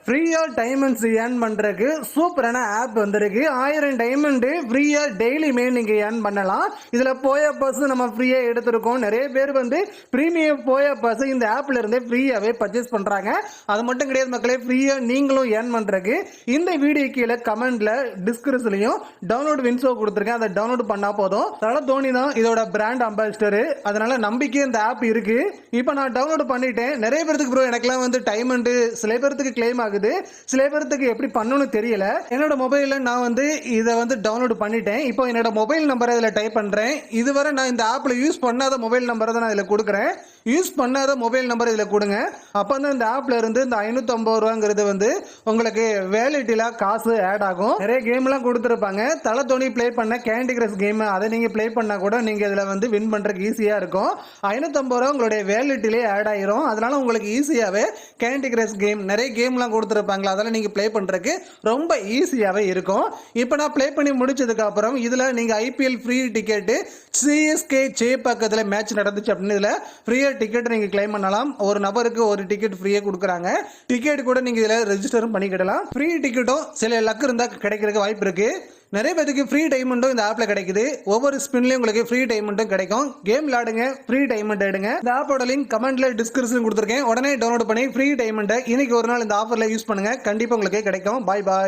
ஃப்ரீயா diamonds earn பண்றதுக்கு சூப்பரான ஆப் வந்திருக்கு. 1000 டைமண்ட் ஃப்ரீயா டெய்லியுமே நீங்க ஏர்ன் பண்ணலாம். இதுல போயா பாஸ் நம்ம ஃப்ரீயா எடுத்திருக்கோம். நிறைய பேர் பிரீமியம் போயா பாஸ் இந்த ஆப்ல இருந்தே ஃப்ரீயாவே பர்ச்சேஸ் பண்றாங்க. அது மட்டும் கிடையாது மக்களே, ஃப்ரீயா நீங்களும் ஏர்ன் பண்றதுக்கு இந்த வீடியோ கீழே கமெண்ட்ல டிஸ்கிரிப்ஷன்லயும் டவுன்லோட் வின்சோ கொடுத்துருக்கேன். அதை டவுன்லோட் பண்ணா போதும். தல தோனி தான் இதோட பிராண்ட் அம்பாசிடர். அதனால நம்பிக்கை இந்த ஆப் இருக்கு. இப்போ நான் டவுன்லோட் பண்ணிட்டேன். நிறைய பேருக்கு ப்ரோ எனக்குலாம் டைமண்ட் சில பேருக்கு கிளைம் ஆகுது, சில பேருக்கு எப்படி பண்ணணும்னு தெரியல. என்னோட மொபைல்ல நான் இதை டவுன்லோட் பண்ணிட்டேன். இப்போ என்னோட மொபைல் நம்பரை இதில் டைப் பண்றேன். இதுவரை நான் இந்த ஆப்ல யூஸ் பண்ணாத மொபைல் நம்பரை தான் நான் இதில் கொடுக்குறேன். யூஸ் பண்ணாத மொபைல் நம்பர் இதில் கொடுங்க. அப்போ தான் இந்த ஆப்ல இருந்து இந்த 550 ரூபாங்கிறது உங்களுக்கு வேலிட்டில காசு ஆட் ஆகும். நிறைய கேம்லாம் கொடுத்துருப்பாங்க. தல தோனி பிளே பண்ண கேண்டி கிரஷ் கேம், அதை நீங்க பிளே பண்ணா கூட நீங்க இதில் வின் பண்றதுக்கு ஈஸியா இருக்கும். 550 ரூபா உங்களுடைய வேலிட்டிலே ஆட் ஆயிரும். அதனால உங்களுக்கு ஈஸியாவே கேண்டி கிரஷ் கேம் நிறைய கேம்லாம் கொடுத்துருப்பாங்களா, அதெல்லாம் நீங்க பிளே பண்றதுக்கு ரொம்ப ஈஸியாவே இருக்கும். இப்போ நான் பிளே பண்ணி முடிச்சதுக்கு அப்புறம் இதுல நீங்க ஐபிஎல் ஃப்ரீ டிக்கெட், சிஎஸ்கே பக்கத்துல மேட்ச் நடந்துச்சு அப்படின்னு இதுல ஃப்ரீயா டிக்கெட் நீங்க கிளைம் பண்ணலாம். ஒரு நபருக்கு ஒரு டிக்கெட் ஃப்ரீயா கொடுக்குறாங்க. டிக்கெட் கூட நீங்க இதுல ரெஜிஸ்டரும் பண்ணிக்கிடலாம். ஃப்ரீ டிக்கெட்டும் சில லக் இருந்தா கிடைக்கிறதுக்கு வாய்ப்பு இருக்கு. நிறைய பேருக்கு ஃப்ரீ டைமண்டும் இந்த ஆப்ல கிடைக்குது. ஒவ்வொரு ஸ்பின்லயும் உங்களுக்கு ஃப்ரீ டைமண்டும் கிடைக்கும். கேம் விளையாடுங்க, ஃப்ரீ டைமண்ட் எடுங்க. இந்த ஆப்போட லிங்க் கமெண்ட்ல டிஸ்கிரிப்ஷன் கொடுத்துருக்கேன். உடனே டவுன்லோட் பண்ணி ஃப்ரீ டைமண்ட் இன்னைக்கு ஒரு நாள் இந்த ஆஃபர்ல யூஸ் பண்ணுங்க. கண்டிப்பா உங்களுக்கு கிடைக்கும். பாய் பாய்.